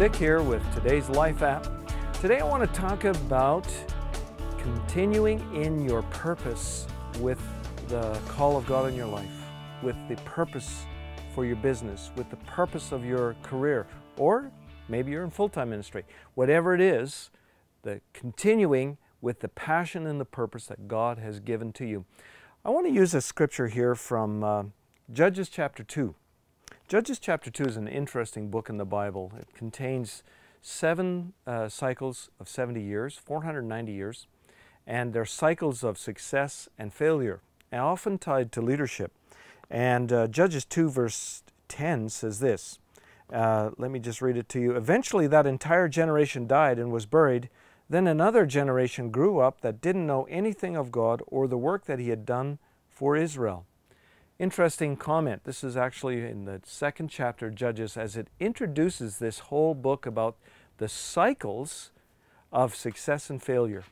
Dick here with today's Life App. Today I want to talk about continuing in your purpose with the call of God in your life, with the purpose for your business, with the purpose of your career, or maybe you're in full-time ministry. Whatever it is, the continuing with the passion and the purpose that God has given to you. I want to use a scripture here from Judges chapter 2. Judges chapter 2 is an interesting book in the Bible. It contains 7 cycles of 70 years, 490 years, and they're cycles of success and failure, and often tied to leadership. And Judges 2 verse 10 says this. Let me just read it to you. Eventually that entire generation died and was buried. Then another generation grew up that didn't know anything of God or the work that He had done for Israel. Interesting comment. This is actually in the 2nd chapter of Judges, as it introduces this whole book about the cycles of success and failure.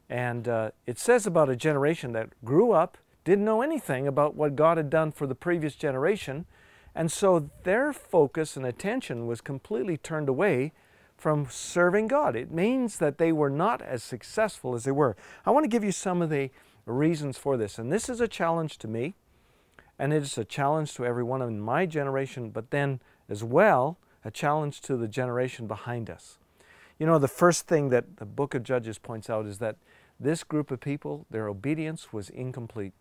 And it says about a generation that grew up, didn't know anything about what God had done for the previous generation, and so their focus and attention was completely turned away from serving God. It means that they were not as successful as they were. I want to give you some of the reasons for this, and this is a challenge to me. And it is a challenge to everyone in my generation, but then as well, a challenge to the generation behind us. You know, the first thing that the book of Judges points out is that this group of people, their obedience was incomplete.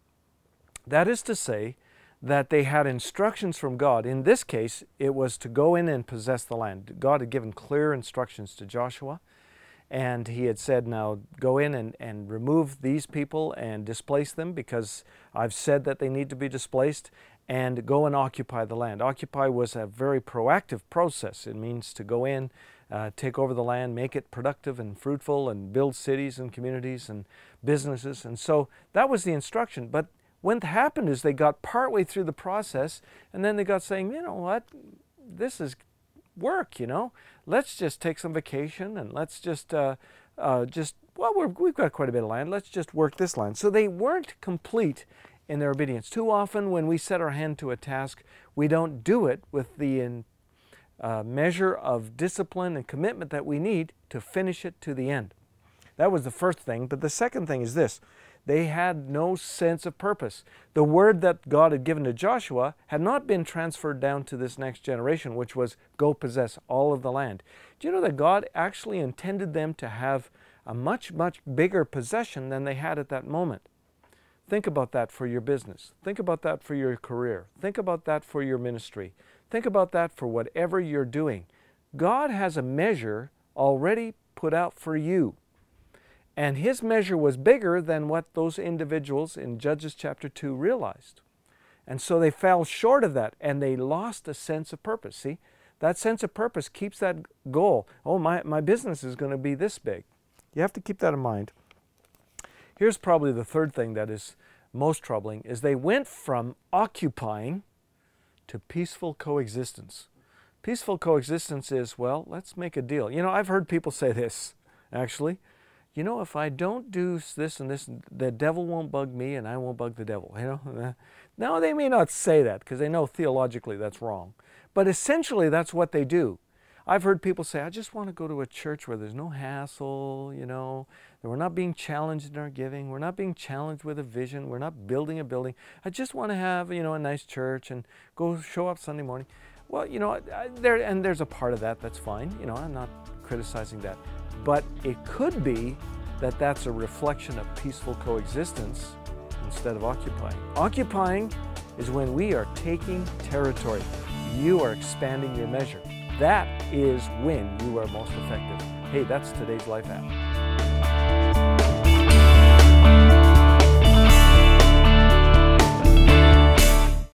That is to say that they had instructions from God. In this case, it was to go in and possess the land. God had given clear instructions to Joshua, and He had said, now go in and remove these people and displace them, because I've said that they need to be displaced, and go and occupy the land. Occupy was a very proactive process. It means to go in, take over the land, make it productive and fruitful, and build cities and communities and businesses. And so that was the instruction. But what happened is they got partway through the process, and then they got saying, you know what, this is work, you know. Let's just take some vacation, and let's just well, we've got quite a bit of land. Let's just work this land. So they weren't complete in their obedience. Too often when we set our hand to a task, we don't do it with the measure of discipline and commitment that we need to finish it to the end. That was the first thing. But the second thing is this. They had no sense of purpose. The word that God had given to Joshua had not been transferred down to this next generation, which was go possess all of the land. Do you know that God actually intended them to have a much, much bigger possession than they had at that moment? Think about that for your business. Think about that for your career. Think about that for your ministry. Think about that for whatever you're doing. God has a measure already put out for you. And His measure was bigger than what those individuals in Judges chapter 2 realized. And so they fell short of that, and they lost a sense of purpose. See, that sense of purpose keeps that goal. Oh, my business is going to be this big. You have to keep that in mind. Here's probably the third thing that is most troubling, is they went from occupying to peaceful coexistence. Peaceful coexistence is, well, let's make a deal. You know, I've heard people say this, actually. You know, if I don't do this and this, the devil won't bug me and I won't bug the devil, you know. Now, they may not say that because they know theologically that's wrong. But essentially, that's what they do. I've heard people say, I just want to go to a church where there's no hassle, you know, that we're not being challenged in our giving, we're not being challenged with a vision, we're not building a building. I just want to have, you know, a nice church and go show up Sunday morning. Well, you know, there's a part of that that's fine. You know, I'm not criticizing that. But it could be that that's a reflection of peaceful coexistence instead of occupying. Occupying is when we are taking territory. You are expanding your measure. That is when you are most effective. Hey, that's today's Life App.